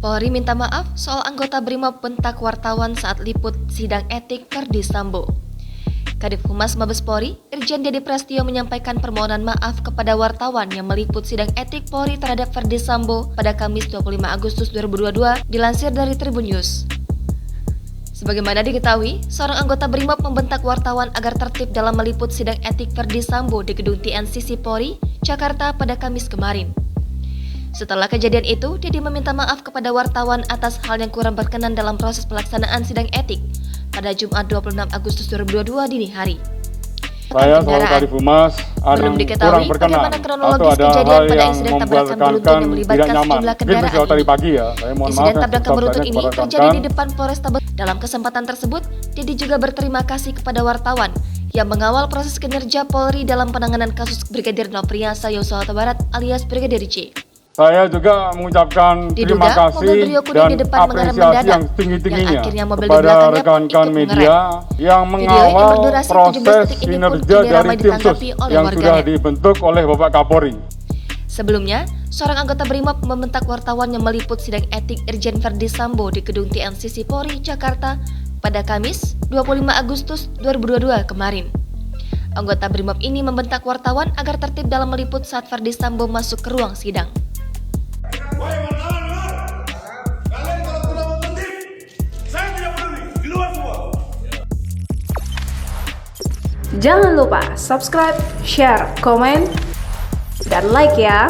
Polri minta maaf soal anggota BRIMOB bentak wartawan saat liput sidang etik Verdi Sambo. Kadif Humas Mabes Polri, Irjen Dedi Prestio menyampaikan permohonan maaf kepada wartawan yang meliput sidang etik Polri terhadap Verdi Sambo pada Kamis 25 Agustus 2022, dilansir dari Tribun News. Sebagaimana diketahui, seorang anggota BRIMOB membentak wartawan agar tertib dalam meliput sidang etik Verdi Sambo di Gedung TNCC Polri, Jakarta pada Kamis kemarin. Setelah kejadian itu, Dedi meminta maaf kepada wartawan atas hal yang kurang berkenan dalam proses pelaksanaan sidang etik pada Jumat 26 Agustus 2022 dini hari. Saya selaku Kadif Humas belum diketahui bagaimana kronologis kejadian pada insiden tabrakan beruntun yang melibatkan sejumlah kendaraan tadi pagi ya. Insiden tabrakan beruntun ini terjadi di depan Polrestabes. Dalam kesempatan tersebut, Dedi juga berterima kasih kepada wartawan yang mengawal proses kinerja Polri dalam penanganan kasus Brigadir Nofriansah Yosua Huta Barat alias Brigadir J. Saya juga mengucapkan terima kasih dan apresiasi yang tinggi-tingginya kepada rekan-rekan media yang mengawal proses kinerja dari tim sus yang sudah dibentuk oleh Bapak Kapolri. Sebelumnya, seorang anggota BRIMOB membentak wartawan yang meliput sidang etik Irjen Verdi Sambo di Gedung TNCC Polri, Jakarta pada Kamis 25 Agustus 2022 kemarin. Anggota BRIMOB ini membentak wartawan agar tertib dalam meliput saat Verdi Sambo masuk ke ruang sidang. Jangan lupa subscribe, share, komen, dan like ya.